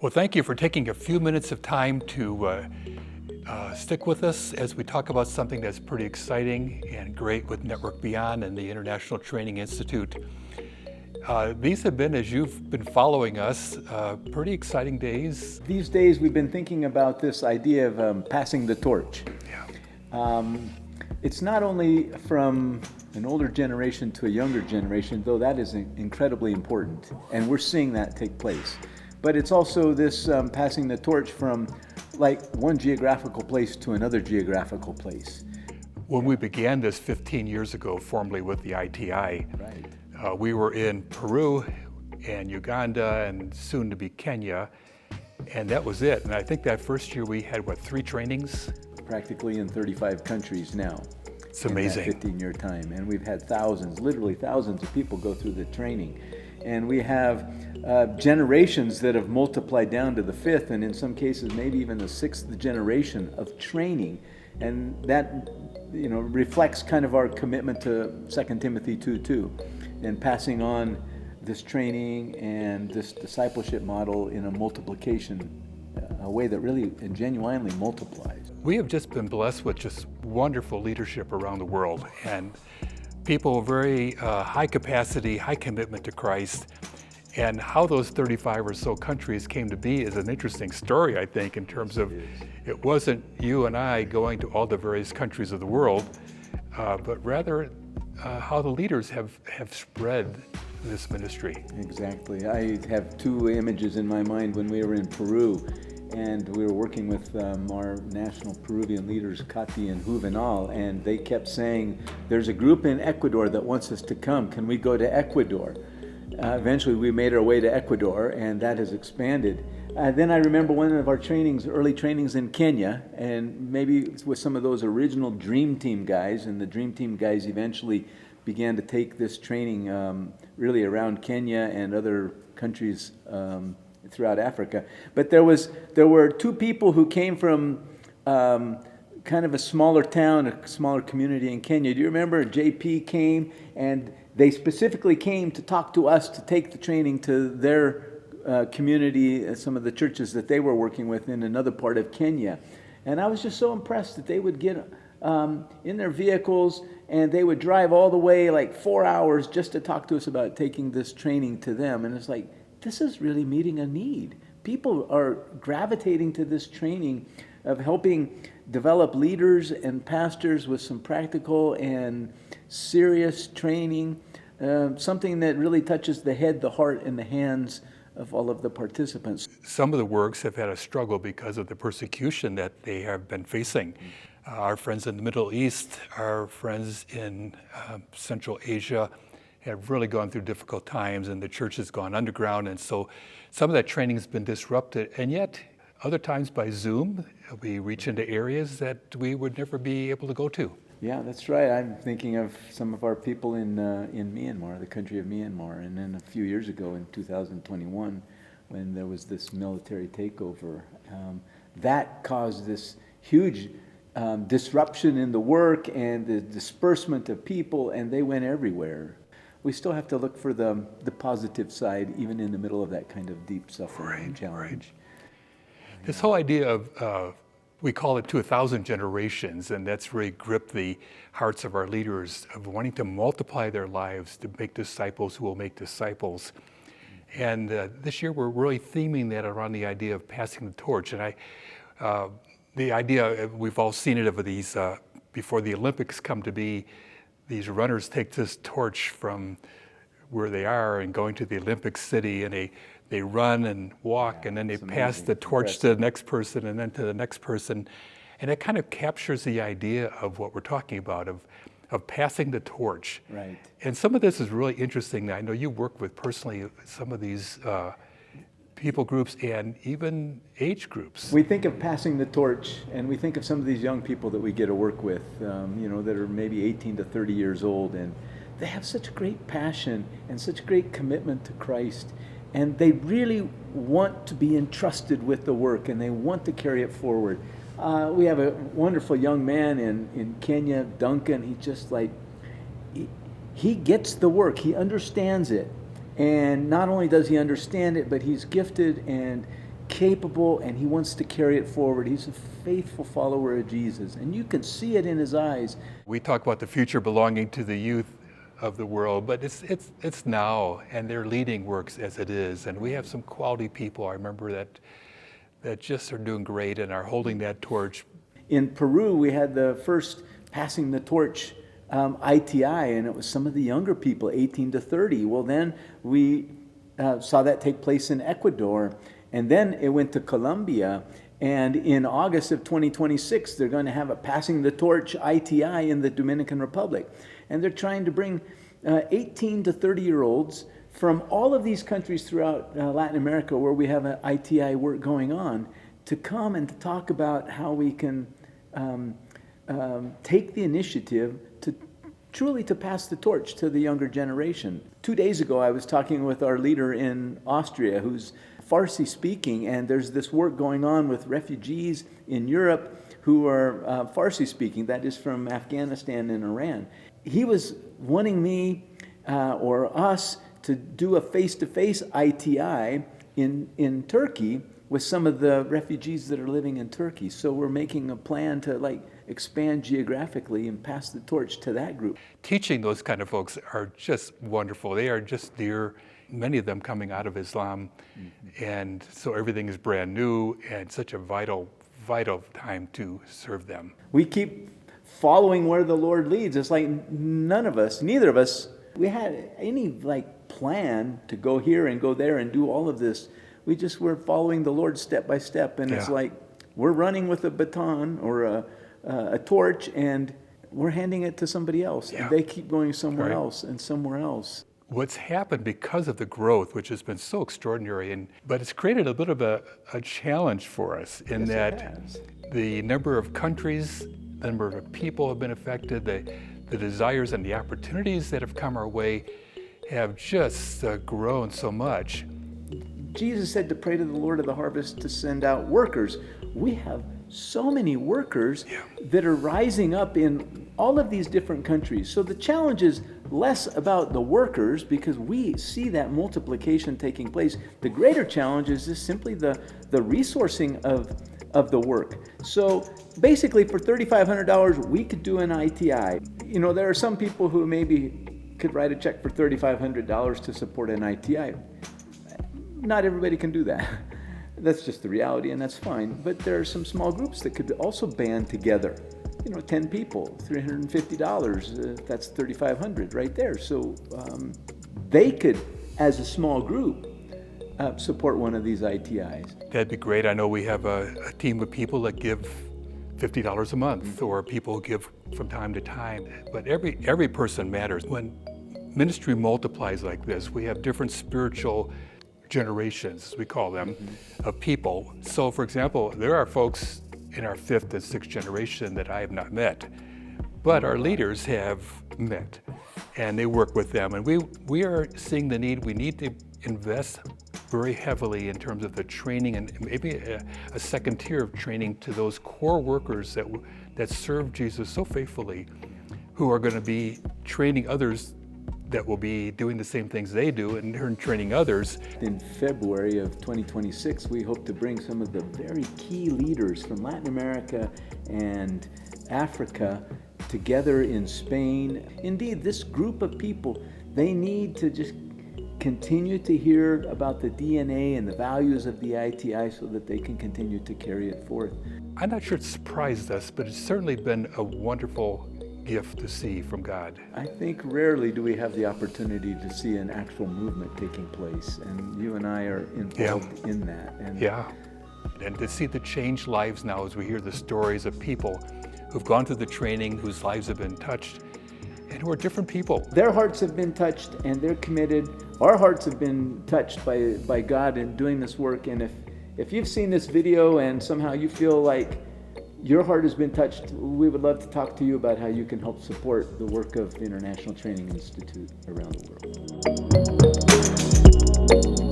Well, thank you for taking a few minutes of time to stick with us as we talk about something that's pretty exciting and great with Network Beyond and the International Training Institute. These have been, as you've been following us, pretty exciting days. These days we've been thinking about this idea of passing the torch. Yeah. It's not only from an older generation to a younger generation, though that is incredibly important, and we're seeing that take place. But it's also this passing the torch from like one geographical place to another geographical place. When we began this 15 years ago, formally with the ITI, Right. we were in Peru and Uganda and soon to be Kenya, and that was it. And I think that first year we had, 3 trainings? Practically in 35 countries now. It's amazing. In that 15-year time. And we've had thousands, literally thousands of people go through the training. And we have generations that have multiplied down to the 5th, and in some cases maybe even the 6th generation of training. And that, reflects kind of our commitment to 2 Timothy 2:2 and passing on this training and this discipleship model in a multiplication, a way that really and genuinely multiplies. We have just been blessed with just wonderful leadership around the world, and people very high capacity, high commitment to Christ. And how those 35 or so countries came to be is an interesting story, I think, in terms of it wasn't you and I going to all the various countries of the world, but rather how the leaders have spread this ministry. Exactly. I have 2 images in my mind when we were in Peru, and we were working with our national Peruvian leaders, Kati and Juvenal, and they kept saying, there's a group in Ecuador that wants us to come. Can we go to Ecuador? Eventually we made our way to Ecuador, and that has expanded. Then I remember one of our trainings, early trainings in Kenya, and maybe with some of those original Dream Team guys, and the Dream Team guys eventually began to take this training really around Kenya and other countries throughout Africa. But there were 2 people who came from kind of a smaller town, a smaller community in Kenya. Do you remember JP came, and they specifically came to talk to us to take the training to their community, some of the churches that they were working with in another part of Kenya. And I was just so impressed that they would get in their vehicles and they would drive all the way like 4 hours just to talk to us about taking this training to them. And it's like, this is really meeting a need. People are gravitating to this training of helping develop leaders and pastors with some practical and serious training, something that really touches the head, the heart, and the hands of all of the participants. Some of the works have had a struggle because of the persecution that they have been facing. Our friends in the Middle East, our friends in Central Asia have really gone through difficult times, and the church has gone underground, and so some of that training has been disrupted, and yet other times by Zoom, we reach into areas that we would never be able to go to. Yeah, that's right. I'm thinking of some of our people in Myanmar, the country of Myanmar, and then a few years ago in 2021, when there was this military takeover, that caused this huge disruption in the work and the disbursement of people, and they went everywhere. We still have to look for the positive side, even in the middle of that kind of deep suffering and challenge. Right. This whole idea of, we call it to 1,000 generations, and that's really gripped the hearts of our leaders of wanting to multiply their lives to make disciples who will make disciples. And this year we're really theming that around the idea of passing the torch. And the idea, we've all seen it of these, before the Olympics come to be, these runners take this torch from where they are and going to the Olympic city, and they run and walk, and then they pass the torch to the next person and then to the next person. And it kind of captures the idea of what we're talking about, of passing the torch. Right. And some of this is really interesting. I know you work with personally some of these people groups and even age groups. We think of passing the torch, and we think of some of these young people that we get to work with, that are maybe 18 to 30 years old, and they have such great passion and such great commitment to Christ, and they really want to be entrusted with the work, and they want to carry it forward. We have a wonderful young man in Kenya, Duncan. He just he gets the work. He understands it. And not only does he understand it, but he's gifted and capable, and he wants to carry it forward. He's a faithful follower of Jesus, and you can see it in his eyes. We talk about the future belonging to the youth of the world, but it's now, and they're leading works as it is. And we have some quality people, I remember, that just are doing great and are holding that torch. In Peru, we had the first passing the torch ITI, and it was some of the younger people, 18 to 30. Well, then we saw that take place in Ecuador, and then it went to Colombia. And in August of 2026, they're going to have a passing the torch ITI in the Dominican Republic. And they're trying to bring 18 to 30-year-olds from all of these countries throughout Latin America where we have an ITI work going on to come and to talk about how we can take the initiative to truly to pass the torch to the younger generation. 2 days ago, I was talking with our leader in Austria who's Farsi speaking, and there's this work going on with refugees in Europe who are Farsi speaking, that is from Afghanistan and Iran. He was wanting me or us to do a face-to-face ITI in Turkey with some of the refugees that are living in Turkey. So we're making a plan to expand geographically and pass the torch to that group. Teaching those kind of folks are just wonderful. They are just dear, many of them coming out of Islam. And so everything is brand new and such a vital time to serve them. We keep following where the Lord leads. It's like neither of us, we had any plan to go here and go there and do all of this. We just were following the Lord step by step, and it's like we're running with a baton or a torch, and we're handing it to somebody else, and they keep going somewhere else and somewhere else. What's happened because of the growth, which has been so extraordinary, but it's created a bit of a challenge for us in that the number of countries, the number of people have been affected, the desires and the opportunities that have come our way have just grown so much. Jesus said to pray to the Lord of the harvest to send out workers. We have so many workers that are rising up in all of these different countries. So the challenge is less about the workers because we see that multiplication taking place. The greater challenge is just simply the resourcing of the work. So basically for $3,500, we could do an ITI. You know, there are some people who maybe could write a check for $3,500 to support an ITI. Not everybody can do that. That's just the reality, and that's fine. But there are some small groups that could also band together. 10 people, $350, that's $3,500 right there. So they could, as a small group, support one of these ITIs. That'd be great. I know we have a team of people that give $50 a month, or people who give from time to time. But every person matters. When ministry multiplies like this, we have different spiritual generations, we call them, of people. So for example, there are folks in our 5th and 6th generation that I have not met, but our leaders have met, and they work with them. And we are seeing the need. We need to invest very heavily in terms of the training and maybe a second tier of training to those core workers that serve Jesus so faithfully, who are going to be training others that will be doing the same things they do and in turn training others. In February of 2026, we hope to bring some of the very key leaders from Latin America and Africa together in Spain. Indeed, this group of people, they need to just continue to hear about the DNA and the values of the ITI so that they can continue to carry it forth. I'm not sure it surprised us, but it's certainly been a wonderful gift to see from God. I think rarely do we have the opportunity to see an actual movement taking place, and you and I are involved in that. And to see the changed lives now as we hear the stories of people who've gone through the training, whose lives have been touched, and who are different people. Their hearts have been touched and they're committed. Our hearts have been touched by God in doing this work, and if you've seen this video and somehow you feel like your heart has been touched, we would love to talk to you about how you can help support the work of the International Training Institute around the world.